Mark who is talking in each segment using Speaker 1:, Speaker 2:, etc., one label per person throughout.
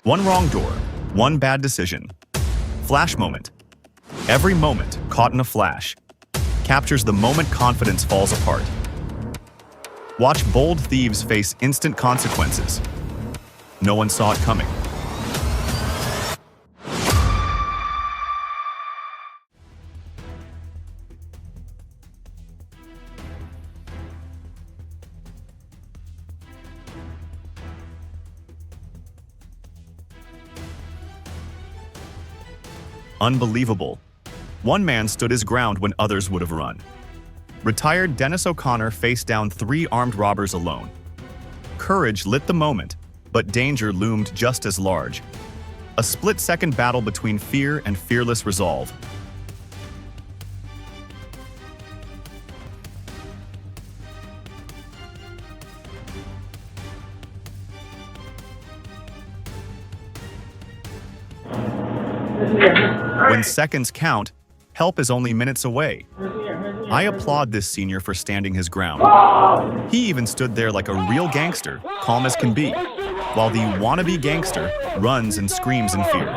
Speaker 1: One wrong door, one bad decision. FlashMoment. Every moment, caught in a flash, captures the moment confidence falls apart. Watch bold thieves face instant consequences. No one saw it coming. Unbelievable. One man stood his ground when others would have run. Retired Dennis O'Connor faced down 3 armed robbers alone. Courage lit the moment, but danger loomed just as large. A split-second battle between fear and fearless resolve. When seconds count, help is only minutes away. I applaud this senior for standing his ground. He even stood there like a real gangster, calm as can be, while the wannabe gangster runs and screams in fear.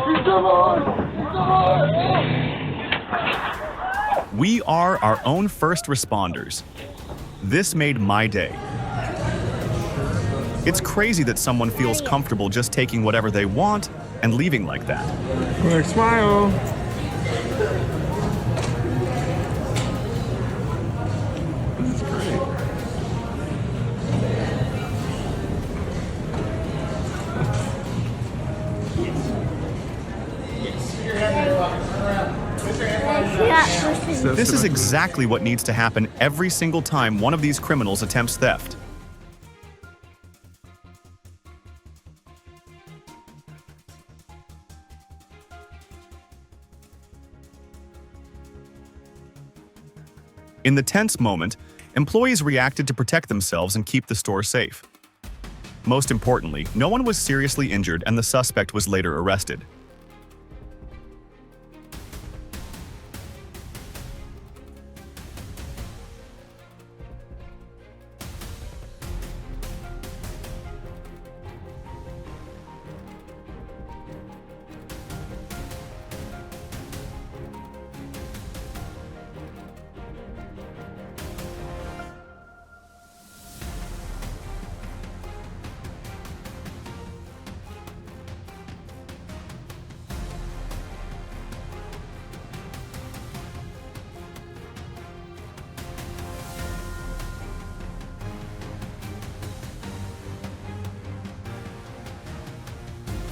Speaker 1: We are our own first responders. This made my day. It's crazy that someone feels comfortable just taking whatever they want and leaving like that.
Speaker 2: Quick smile. This is great.
Speaker 1: This is exactly what needs to happen every single time one of these criminals attempts theft. In the tense moment, employees reacted to protect themselves and keep the store safe. Most importantly, no one was seriously injured and the suspect was later arrested.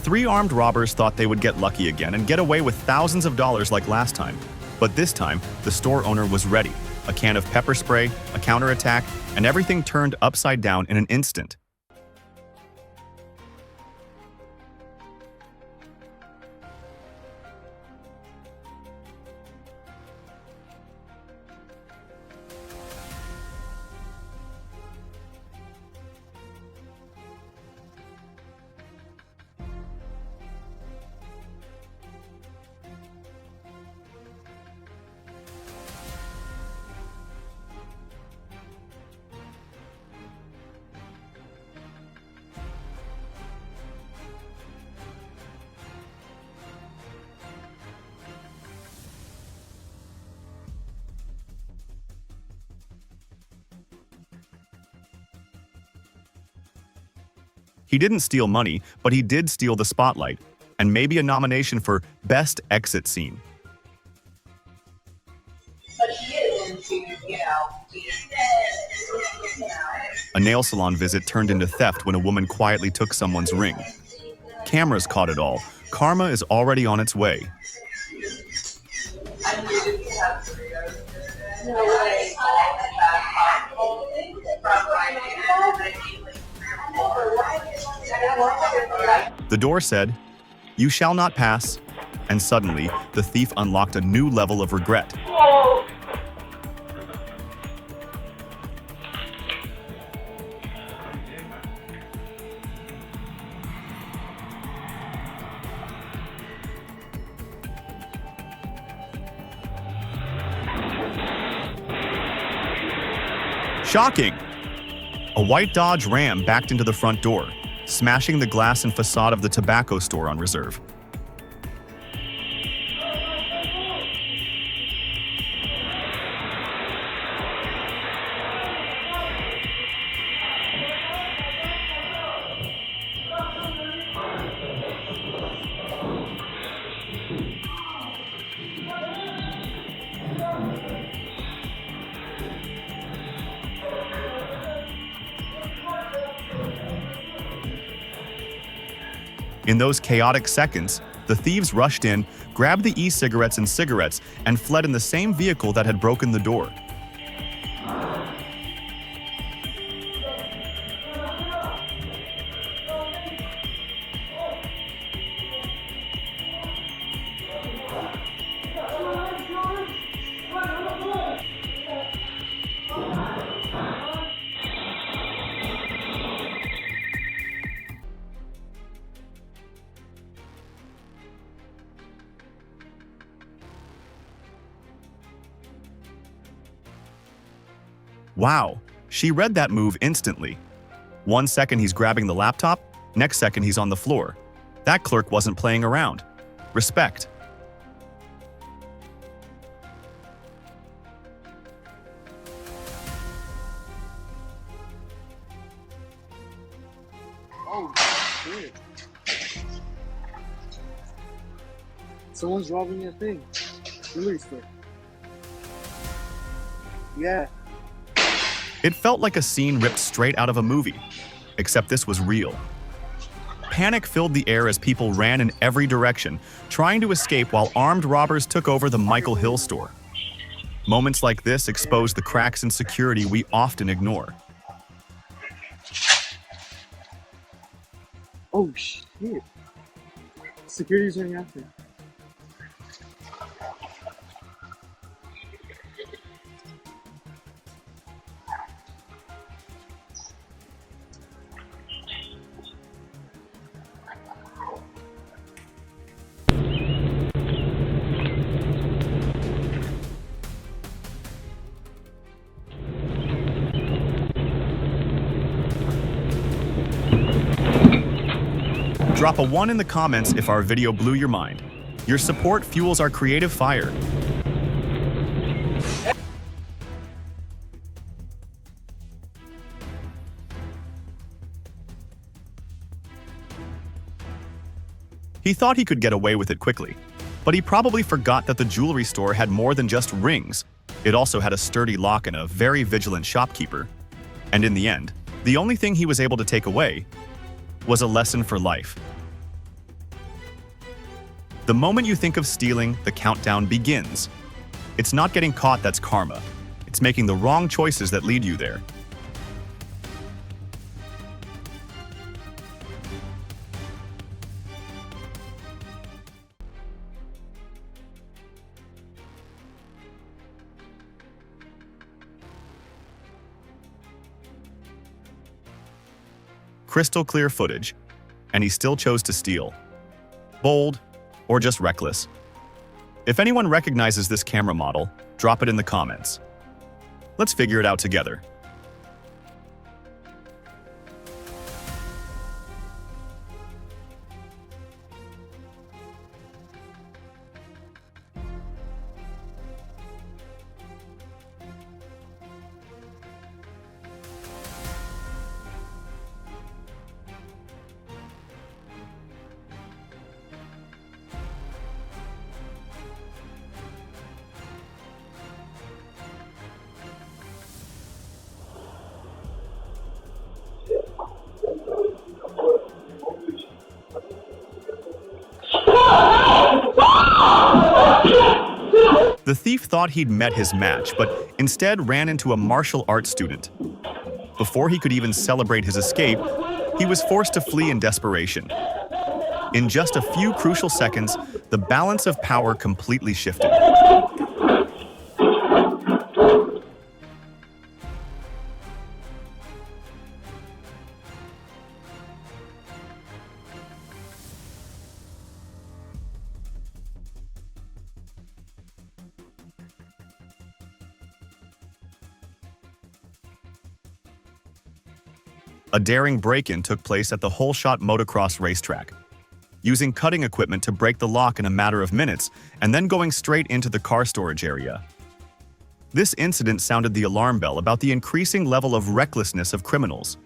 Speaker 1: Three armed robbers thought they would get lucky again and get away with thousands of dollars like last time. But this time, the store owner was ready. A can of pepper spray, a counterattack, and everything turned upside down in an instant. He didn't steal money, but he did steal the spotlight, and maybe a nomination for Best Exit Scene. A nail salon visit turned into theft when a woman quietly took someone's ring. Cameras caught it all. Karma is already on its way. The door said, "You shall not pass," and suddenly, the thief unlocked a new level of regret. Shocking! A white Dodge Ram backed into the front door. smashing the glass and facade of the tobacco store on Reserve. In those chaotic seconds, the thieves rushed in, grabbed the e-cigarettes and cigarettes, and fled in the same vehicle that had broken the door. Wow, she read that move instantly. 1 second he's grabbing the laptop, next second he's on the floor. That clerk wasn't playing around. Respect.
Speaker 3: Oh, shit. Someone's robbing a thing. Jewelry store. Yeah.
Speaker 1: It felt like a scene ripped straight out of a movie, except this was real. Panic filled the air as people ran in every direction, trying to escape while armed robbers took over the Michael Hill store. Moments like this expose the cracks in security we often ignore.
Speaker 3: Oh, shit. Security's running after.
Speaker 1: Drop a 1 in the comments if our video blew your mind. Your support fuels our creative fire. He thought he could get away with it quickly, but he probably forgot that the jewelry store had more than just rings. It also had a sturdy lock and a very vigilant shopkeeper. And in the end, the only thing he was able to take away was a lesson for life. The moment you think of stealing, the countdown begins. It's not getting caught that's karma. It's making the wrong choices that lead you there. Crystal clear footage, and he still chose to steal. Bold, or just reckless. If anyone recognizes this camera model, drop it in the comments. Let's figure it out together. The thief thought he'd met his match, but instead ran into a martial arts student. Before he could even celebrate his escape, he was forced to flee in desperation. In just a few crucial seconds, the balance of power completely shifted. A daring break-in took place at the Whole Shot motocross racetrack. Using cutting equipment to break the lock in a matter of minutes and then going straight into the car storage area. This incident sounded the alarm bell about the increasing level of recklessness of criminals.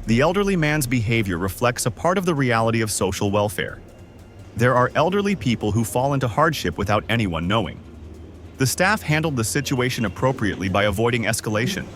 Speaker 1: The elderly man's behavior reflects a part of the reality of social welfare. There are elderly people who fall into hardship without anyone knowing. The staff handled the situation appropriately by avoiding escalation.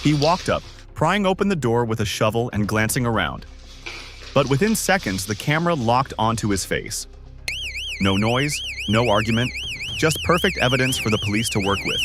Speaker 1: He walked up, prying open the door with a shovel and glancing around. But within seconds, the camera locked onto his face. No noise, no argument, just perfect evidence for the police to work with.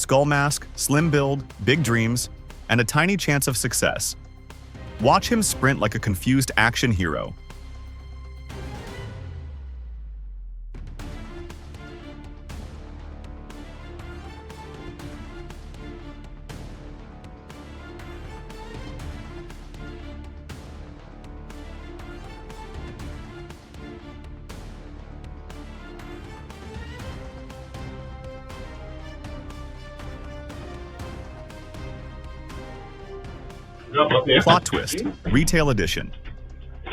Speaker 1: Skull mask, slim build, big dreams, and a tiny chance of success. Watch him sprint like a confused action hero. Plot twist, retail edition.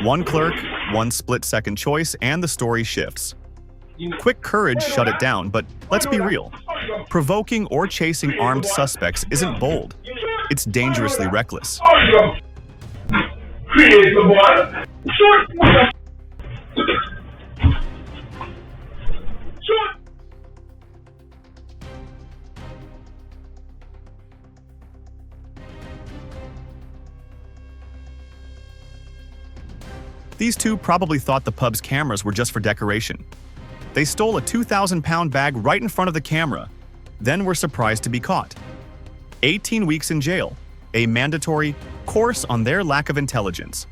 Speaker 1: One clerk, one split-second choice, and the story shifts. Quick courage shut it down, but let's be real. Provoking or chasing armed suspects isn't bold. It's dangerously reckless. These two probably thought the pub's cameras were just for decoration. They stole a 2,000-pound bag right in front of the camera, then were surprised to be caught. 18 weeks in jail, a mandatory course on their lack of intelligence.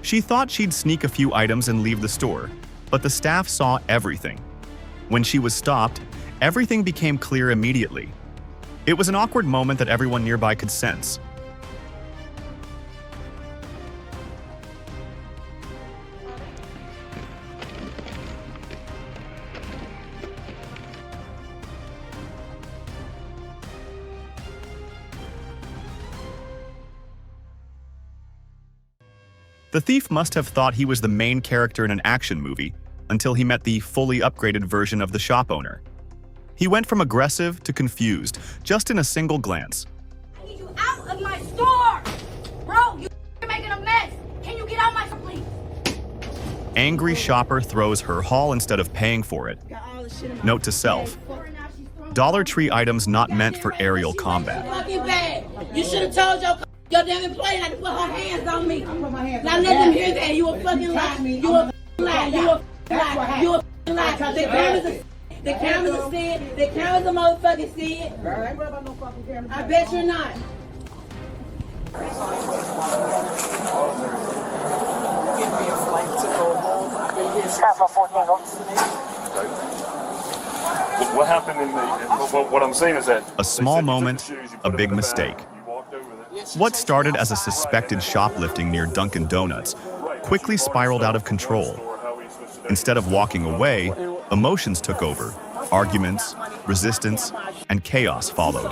Speaker 1: She thought she'd sneak a few items and leave the store, but the staff saw everything. When she was stopped, everything became clear immediately. It was an awkward moment that everyone nearby could sense. The thief must have thought he was the main character in an action movie until he met the fully upgraded version of the shop owner. He went from aggressive to confused, just in a single glance.
Speaker 4: I need you out of my store! Bro, you're making a mess! Can you get out my store, please?
Speaker 1: Angry shopper throws her haul instead of paying for it. Note to self: Dollar Tree items not meant for aerial combat.
Speaker 4: Fucking bad! You should have told your damn employee not to put her hands on me. Now let them hear that. You a fucking lie. You a lie. You a lie. You a lie. The cameras are seeing. The cameras are motherfucking seeing. I bet you're not.
Speaker 5: Give me a flight to go home.
Speaker 6: What happened in the, what I'm saying is that
Speaker 1: A small moment, a big mistake. What started as a suspected shoplifting near Dunkin' Donuts quickly spiraled out of control. Instead of walking away, emotions took over. Arguments, resistance, and chaos followed.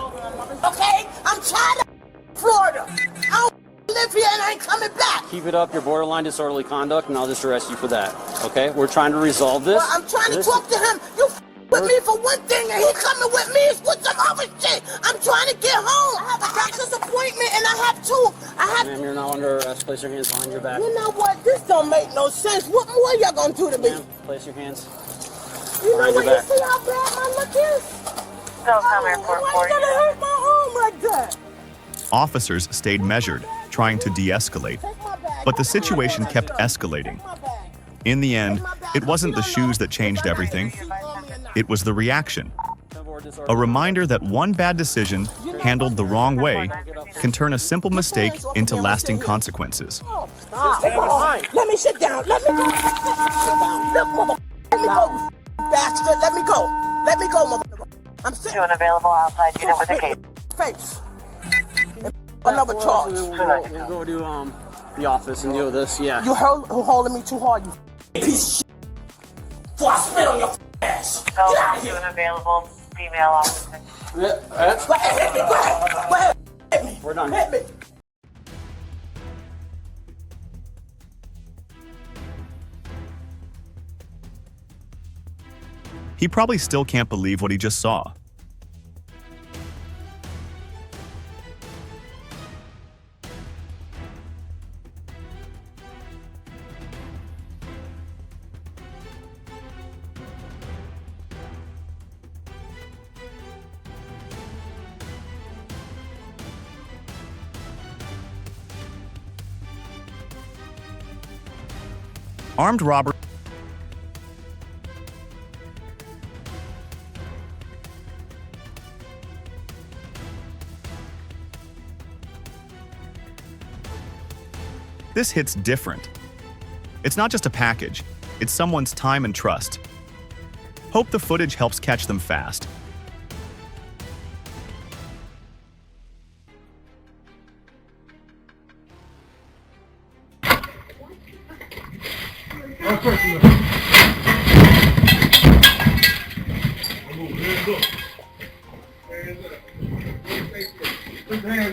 Speaker 5: Okay, I'm tired of Florida. I don't live here and I ain't coming back.
Speaker 7: Keep it up, your borderline disorderly conduct, and I'll just arrest you for that. Okay? We're trying to resolve this.
Speaker 5: Well, I'm trying to talk to him. You with me for one thing, and he coming with me with some other shit. I'm trying to get home. I have a doctor's appointment, and I have
Speaker 7: Ma'am, you're now under arrest. Place your hands behind your back.
Speaker 5: You know what? This don't make no sense. What more y'all gonna do to me?
Speaker 7: Ma'am, place your hands.
Speaker 5: You know
Speaker 7: behind
Speaker 5: what?
Speaker 7: your
Speaker 5: You
Speaker 7: back.
Speaker 5: see how bad my look is? Why you gonna hurt my arm like that?
Speaker 1: Officers stayed measured, trying to de-escalate, but the situation kept escalating. In the end, it wasn't the shoes that changed everything. It was the reaction. A reminder that one bad decision, handled the wrong way, can turn a simple mistake into lasting consequences.
Speaker 5: Let me sit down. Let me go. Look, mother. Let me go, bastard. Let me go. Let me go, mother. I'm sitting.
Speaker 8: To an available outside unit with a case.
Speaker 5: Face. Another charge.
Speaker 7: We'll go to the office and deal with this. Yeah.
Speaker 5: You holding me too hard, you piece of shit. Before I spit on your ass. Get out of
Speaker 8: To
Speaker 5: here.
Speaker 8: an available female officer.
Speaker 5: Go ahead, hit me. Go ahead. Go ahead. Hit me.
Speaker 7: We're done.
Speaker 5: Hit me.
Speaker 1: He probably still can't believe what he just saw. Armed robbery. This hits different. It's not just a package, it's someone's time and trust. Hope the footage helps catch them fast.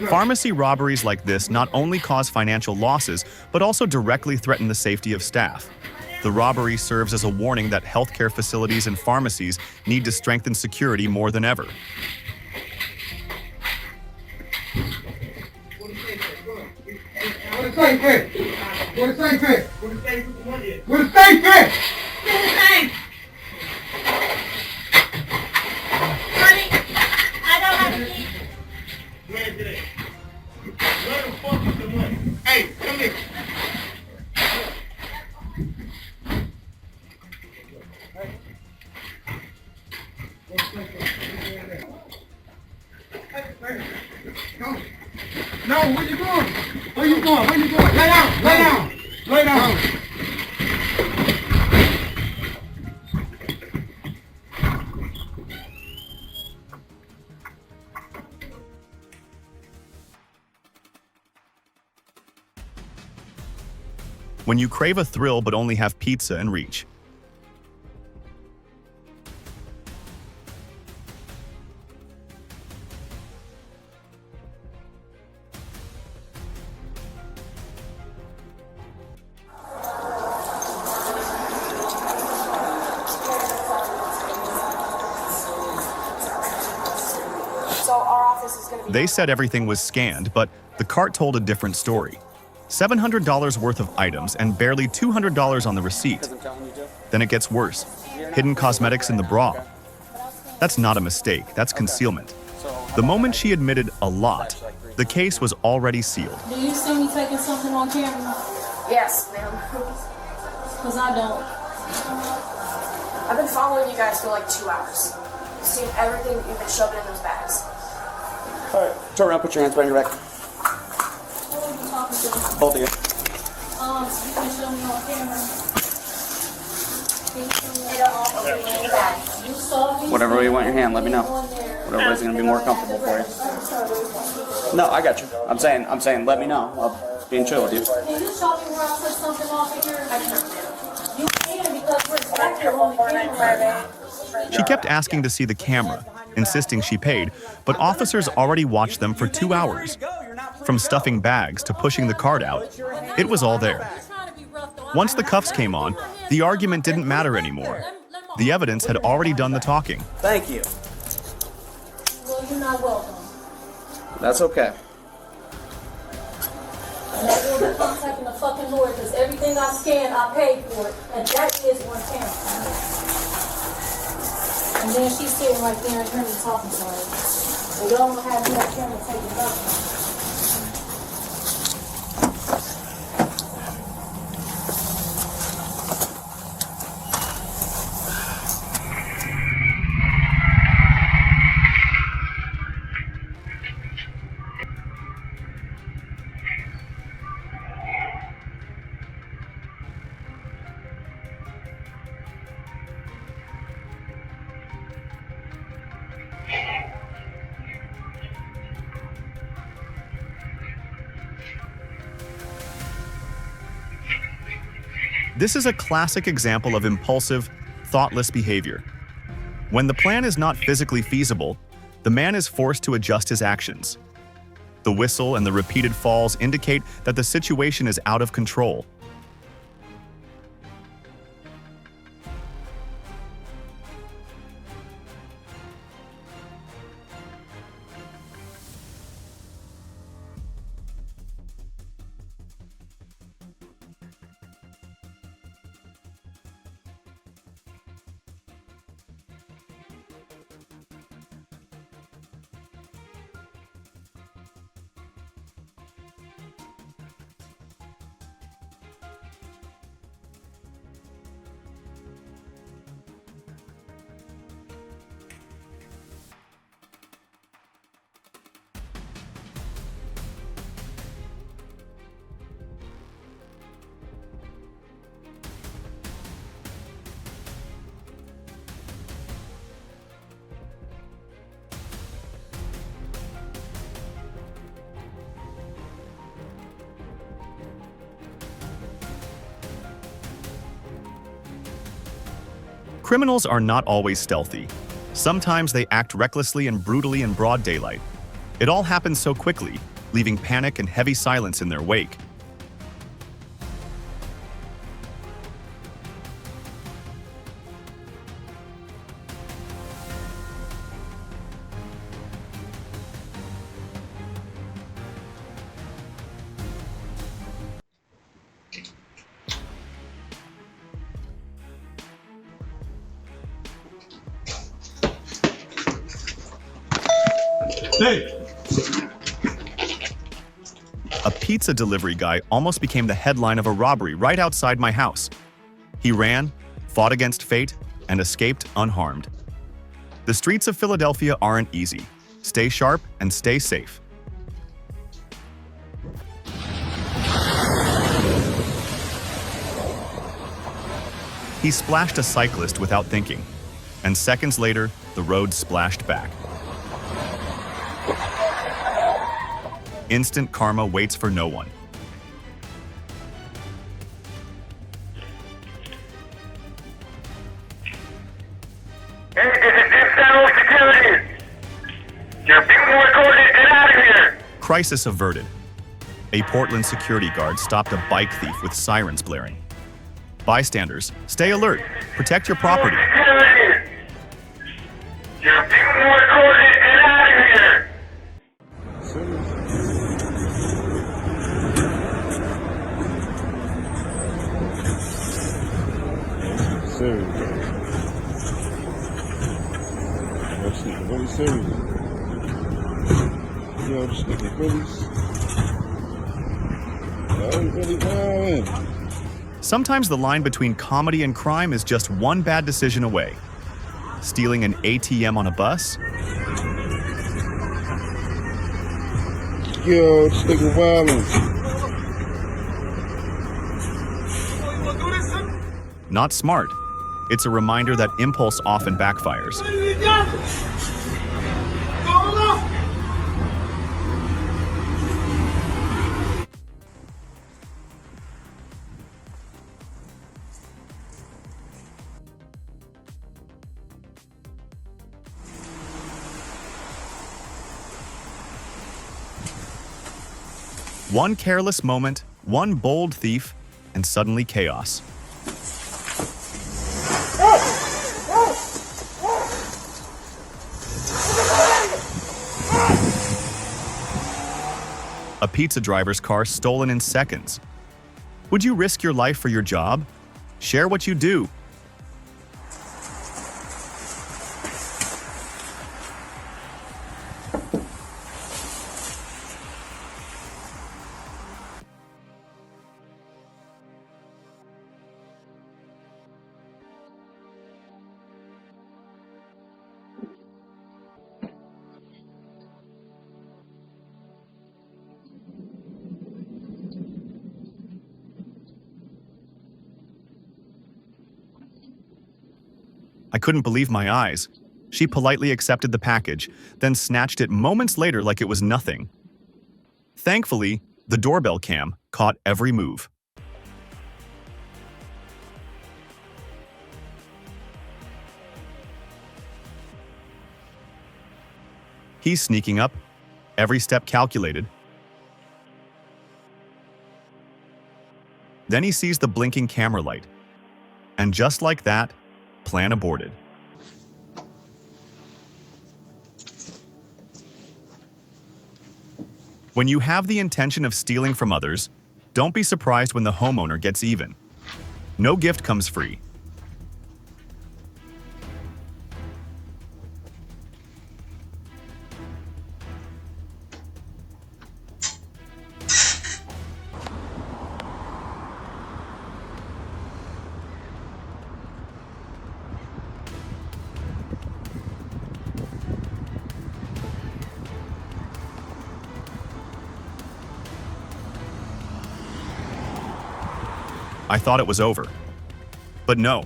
Speaker 1: Pharmacy robberies like this not only cause financial losses, but also directly threaten the safety of staff. The robbery serves as a warning that healthcare facilities and pharmacies need to strengthen security more than ever.
Speaker 9: Where the safe at? Where the safe at? Where the safe at? Where the safe at?
Speaker 5: Honey, I don't have a key.
Speaker 9: Where is it at? Where the fuck is the money? Hey, come here. No, where you going? Where you going? Where you going? Lay down, lay down, lay down.
Speaker 1: When you crave a thrill but only have pizza in reach. They said everything was scanned, but the cart told a different story. $700 worth of items and barely $200 on the receipt. Then it gets worse. Hidden cosmetics in the bra. That's not a mistake, that's concealment. The moment she admitted a lot, the case was already sealed.
Speaker 4: Do you see me taking something on camera?
Speaker 10: Yes, ma'am.
Speaker 4: Because I don't.
Speaker 10: I've been following you guys for like 2 hours. I've seen everything that you've been shoving in those bags.
Speaker 7: All right, turn around, put your hands behind your back. Both of you.
Speaker 4: You can show me on camera. You saw me.
Speaker 7: Whatever way you want your hand, let me know. Whatever is going to be more comfortable for you. No, I got you. I'm saying, let me know. I'll be chill with you.
Speaker 4: Can you show me where I took something off of here? I can't. You can because we're back here on the camera.
Speaker 1: She kept asking to see the camera, insisting she paid, but officers already watched them for 2 hours. From stuffing bags to pushing the cart out, it was all there. Once the cuffs came on, the argument didn't matter anymore. The evidence had already done the talking.
Speaker 7: Thank you.
Speaker 4: Well, you're not welcome.
Speaker 7: That's okay.
Speaker 4: And that will be contacting the fucking lawyer because everything I scanned, I paid for it, and that is on camera. And then she's sitting right there and hear me talking to her. So y'all don't have me on camera taking nothing.
Speaker 1: This is a classic example of impulsive, thoughtless behavior. When the plan is not physically feasible, the man is forced to adjust his actions. The whistle and the repeated falls indicate that the situation is out of control. Criminals are not always stealthy. Sometimes they act recklessly and brutally in broad daylight. It all happens so quickly, leaving panic and heavy silence in their wake.
Speaker 9: Hey!
Speaker 1: A pizza delivery guy almost became the headline of a robbery right outside my house. He ran, fought against fate, and escaped unharmed. The streets of Philadelphia aren't easy. Stay sharp and stay safe. He splashed a cyclist without thinking, and seconds later, the road splashed back. Instant karma waits for no one.
Speaker 9: Hey, this is Federal Security! You're being recorded, get out of here!
Speaker 1: Crisis averted. A Portland security guard stopped a bike thief with sirens blaring. Bystanders, stay alert. Protect your property.
Speaker 9: Security! You're being recorded, get out of here!
Speaker 2: Serious. That shit really serious. Yo, this nigga really wildin'.
Speaker 1: Sometimes the line between comedy and crime is just one bad decision away. Stealing an ATM on a bus?
Speaker 2: Yo, this nigga wildin'.
Speaker 1: Not smart. It's a reminder that impulse often backfires. One careless moment, one bold thief, and suddenly chaos. A pizza driver's car stolen in seconds. Would you risk your life for your job? Share what you do. I couldn't believe my eyes. She politely accepted the package, then snatched it moments later like it was nothing. Thankfully, the doorbell cam caught every move. He's sneaking up, every step calculated. Then he sees the blinking camera light. And just like that, plan aborted. When you have the intention of stealing from others, don't be surprised when the homeowner gets even. No gift comes free. I thought it was over. But no,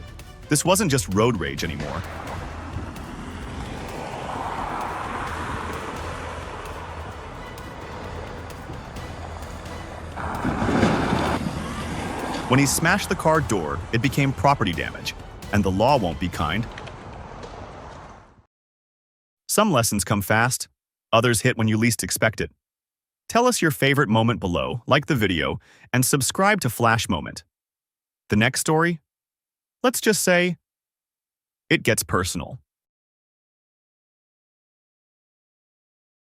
Speaker 1: this wasn't just road rage anymore. When he smashed the car door, it became property damage, and the law won't be kind. Some lessons come fast, others hit when you least expect it. Tell us your favorite moment below, like the video, and subscribe to FlashMoment. The next story? Let's just say, it gets personal.